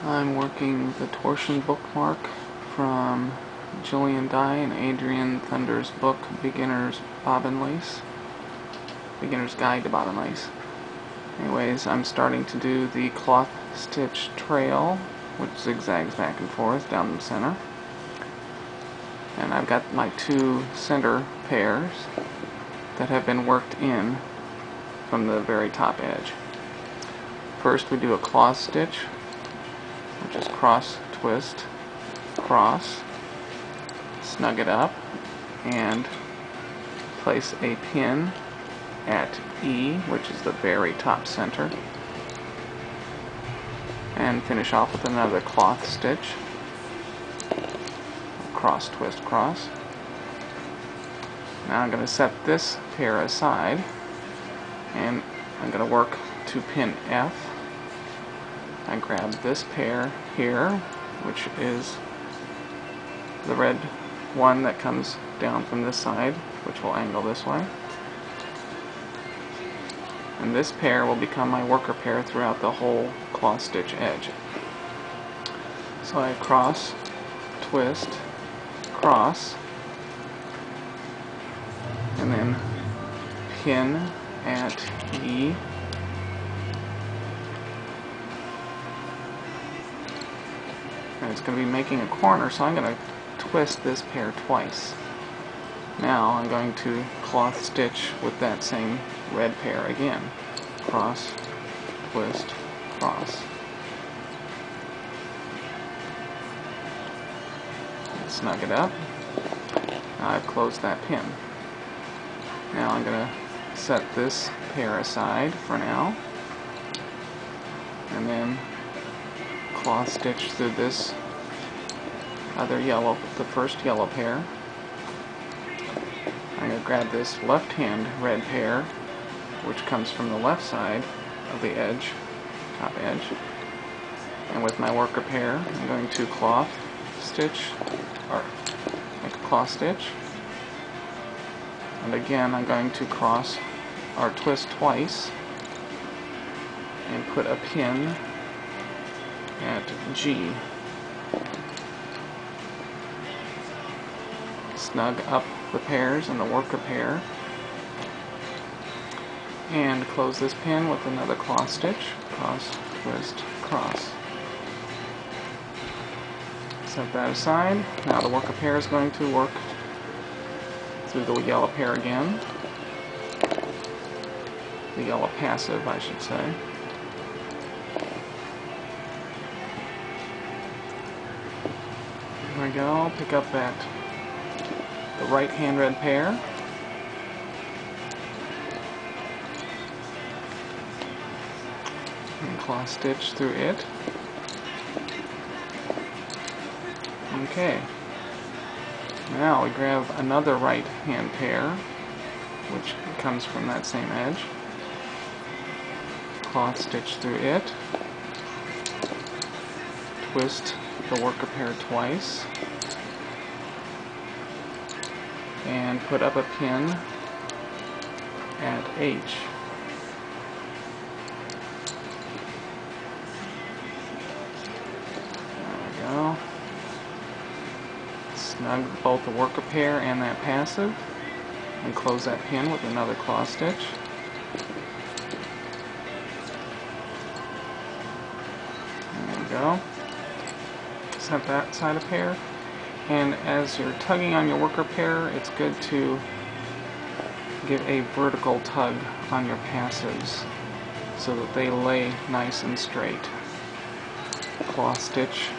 I'm working the torsion bookmark from Gilian Dye and Adrienne Thunder's book, Beginner's Bobbin Lace. Beginner's Guide to Bobbin Lace. Anyways, I'm starting to do the cloth stitch trail, which zigzags back and forth down the center. And I've got my two center pairs that have been worked in from the very top edge. First we do a cloth stitch, which is cross, twist, cross, snug it up, and place a pin at E, which is the very top center, and finish off with another cloth stitch, cross, twist, cross. Now I'm going to set this pair aside, and I'm going to work to pin F. I grab this pair here, which is the red one that comes down from this side, which will angle this way. And this pair will become my worker pair throughout the whole cloth stitch edge. So I cross, twist, cross, and then pin at E. And it's going to be making a corner, so I'm going to twist this pair twice. Now I'm going to cloth stitch with that same red pair again. Cross, twist, cross. And snug it up. Now I've closed that pin. Now I'm going to set this pair aside for now, and then cloth stitch through this other yellow, the first yellow pair. I'm going to grab this left hand red pair, which comes from the left side of the edge, top edge, and with my worker pair I'm going to cloth stitch, or make a cloth stitch, and again I'm going to cross or twist twice and put a pin at G. Snug up the pairs and the worker pair, and close this pin with another cloth stitch, cross, twist, cross. Set that aside. Now the worker pair is going to work through the yellow pair again, the yellow passive I should say. There we go. Pick up the right hand red pair, and cloth stitch through it. Okay. Now we grab another right hand pair, which comes from that same edge. Cloth stitch through it. Twist the worker pair twice, and put up a pin at H. There we go. Snug both the worker pair and that passive, and close that pin with another cloth stitch. There we go. Set that side a pair, and as you're tugging on your worker pair, it's good to give a vertical tug on your passives so that they lay nice and straight. Cloth stitch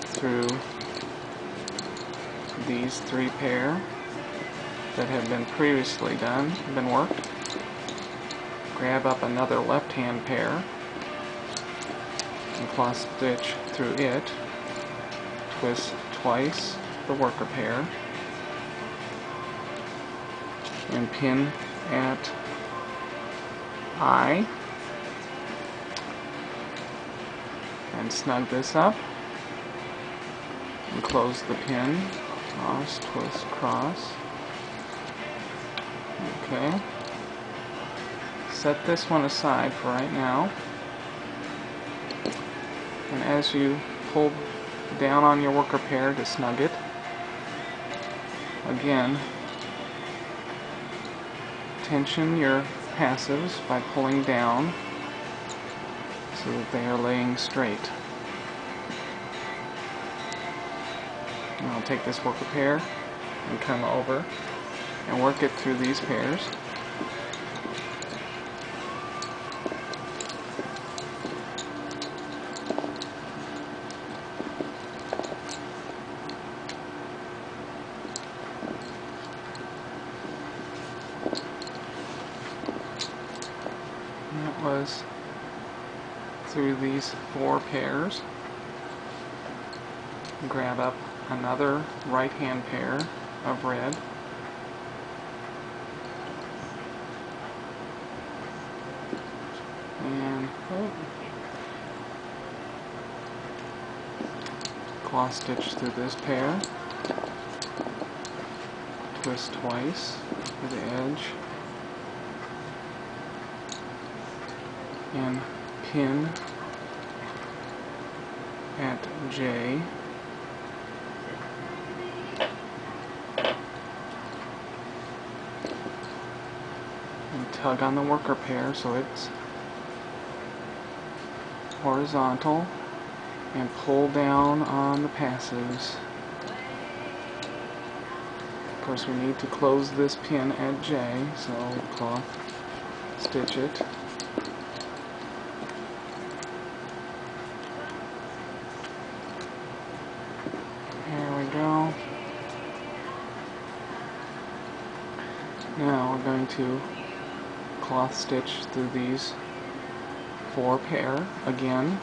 through these three pair that have been previously been worked. Grab up another left hand pair and cloth stitch through it. Twist twice the worker pair, and pin at I, and snug this up and close the pin. Cross, twist, cross. Okay. Set this one aside for right now. And as you pull down on your worker pair to snug it, again, tension your passives by pulling down so that they are laying straight. And I'll take this worker pair and come over and work it through these pairs. And that was through these 4 pairs. Grab up another right hand pair of red, and cross stitch through this pair, twist twice for the edge, and pin at J. And tug on the worker pair so it's horizontal, and pull down on the passives. Of course, we need to close this pin at J, so cloth stitch it. There we go. Now we're going to cloth stitch through these 4 pair again.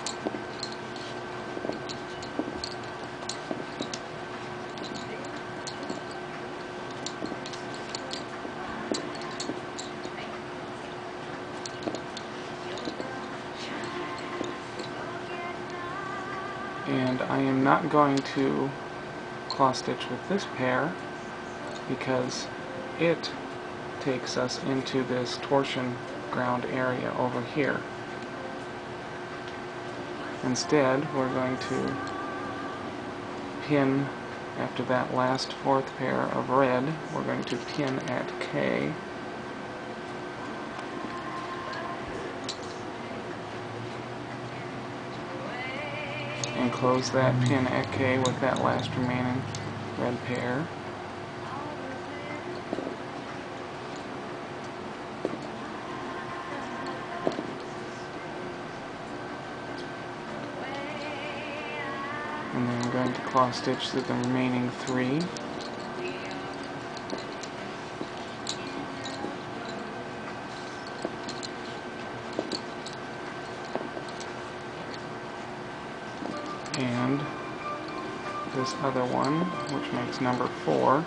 And I am not going to cloth stitch with this pair because it takes us into this torsion ground area over here. Instead, we're going to pin after that last 4th pair of red. We're going to pin at K. And close that pin at K with that last remaining red pair. And then I'm going to cloth stitch through the remaining 3. And this other one, which makes number 4.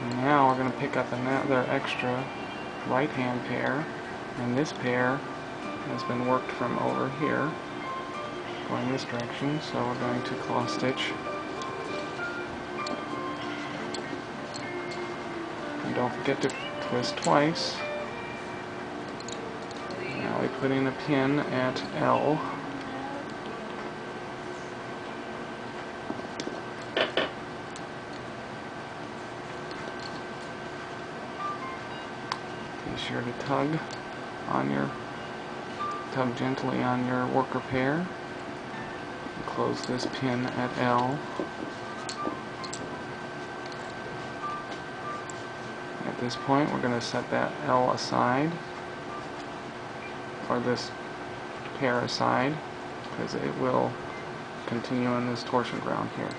And now we're going to pick up another extra right hand pair, and this pair has been worked from over here, going this direction, so we're going to cloth stitch. And don't forget to twist twice. Now we put in a pin at L. Be sure to tug gently on your worker pair. And close this pin at L. At this point, we're going to set that L aside, or this pair aside, because it will continue in this torsion ground here.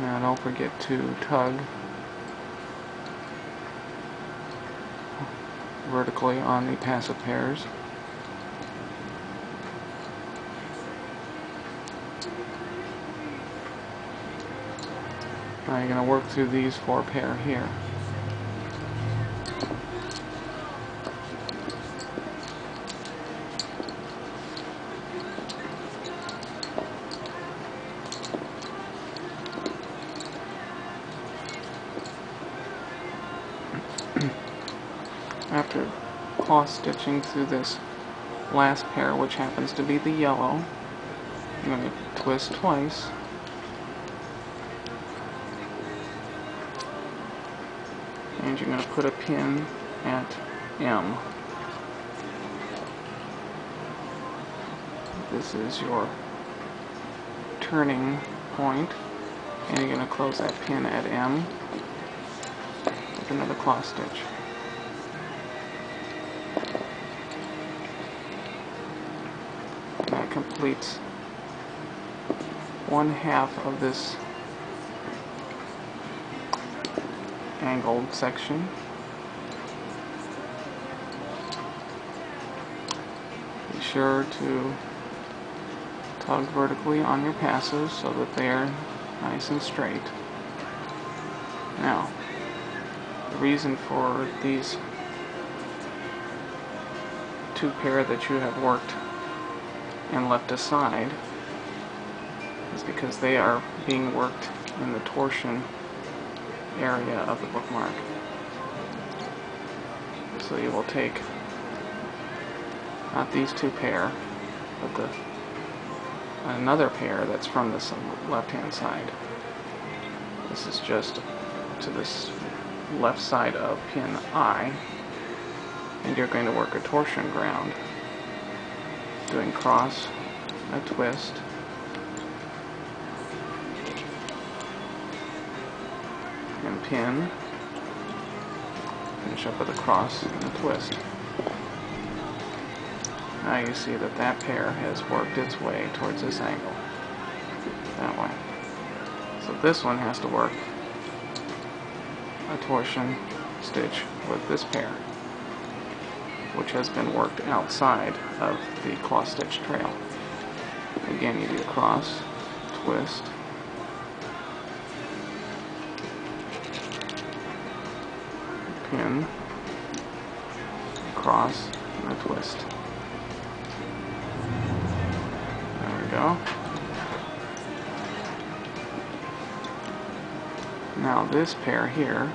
Now don't forget to tug vertically on the passive pairs. Now you're going to work through these 4 pair here. After cross stitching through this last pair, which happens to be the yellow, you're going to twist twice, and you're going to put a pin at M. This is your turning point, and you're going to close that pin at M with another cross stitch. And that completes one half of this angled section. Be sure to tug vertically on your passes so that they are nice and straight. Now, the reason for these two pair that you have worked and left aside is because they are being worked in the torsion area of the bookmark. So you will take not these two pair, but another pair that's from this left-hand side. This is just to this left side of pin I, and you're going to work a torsion ground, doing cross, a twist, and pin, finish up with a cross and a twist. Now you see that that pair has worked its way towards this angle, that way. So this one has to work a torsion stitch with this pair, which has been worked outside of the cross stitch trail. Again, you do the cross, twist, pin, cross, and a twist. There we go. Now this pair here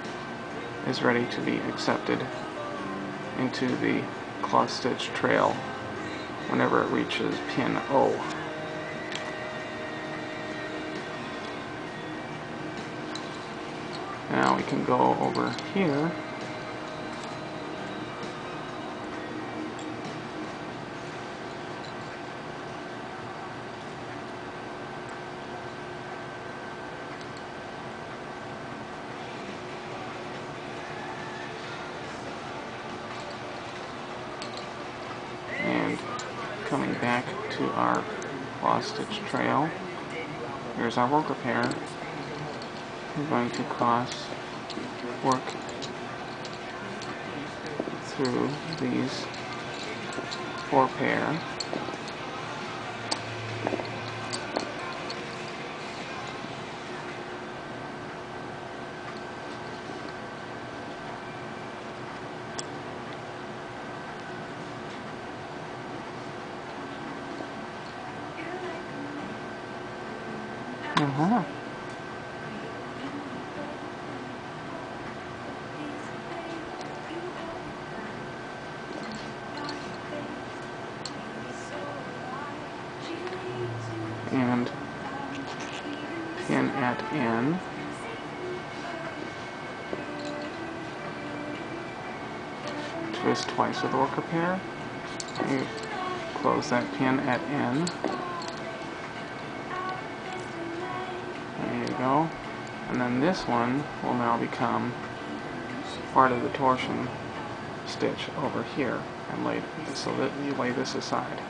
is ready to be accepted into the cross stitch trail whenever it reaches pin O. Now we can go over here and coming back to our cross stitch trail. Here's our worker pair. We're going to cross, work through these 4 pair, and pin at N, twist twice with the worker pair, you close that pin at N, there you go, and then this one will now become part of the torsion stitch over here, and so that you lay this aside.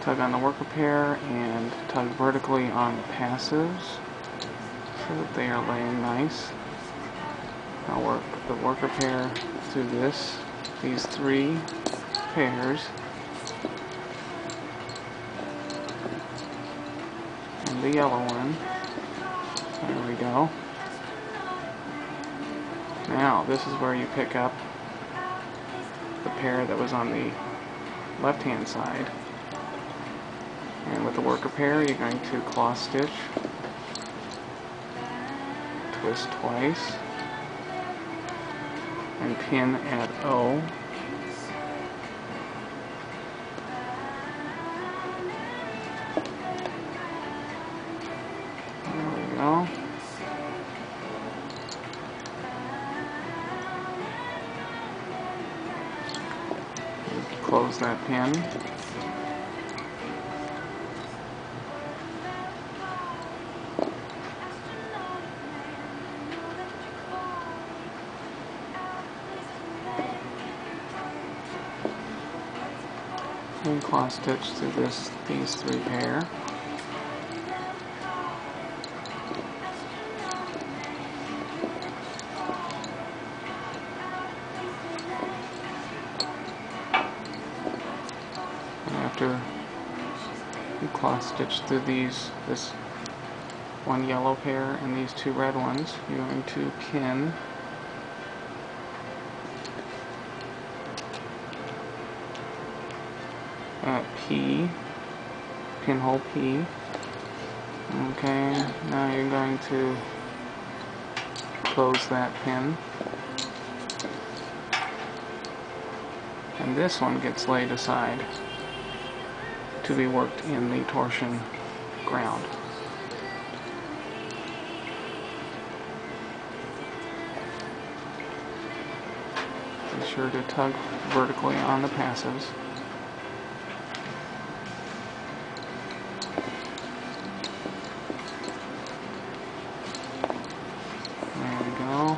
Tug on the worker pair and tug vertically on the passes so that they are laying nice. Now work the worker pair through these 3 pairs, and the yellow one. There we go. Now this is where you pick up the pair that was on the left hand side. And with the worker pair, you're going to cross stitch, twist twice, and pin at O. There we go. Close that pin. And cross stitch through these 3 pair. And after you cross stitch through this 1 yellow pair and these 2 red ones, you're going to pin at P, pinhole P. Okay, now you're going to close that pin. And this one gets laid aside to be worked in the torsion ground. Be sure to tug vertically on the passes. There we go.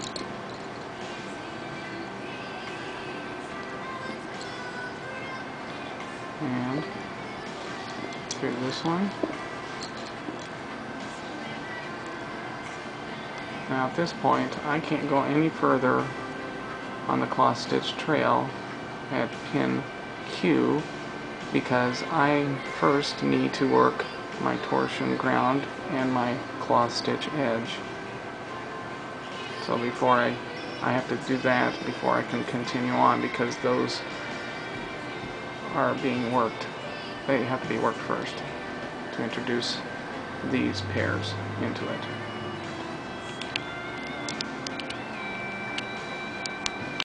And through this one. Now at this point, I can't go any further on the cross stitch trail at pin Q because I first need to work my torsion ground and my cross stitch edge. So before I have to do that before I can continue on, because those are being worked. They have to be worked first to introduce these pairs into it.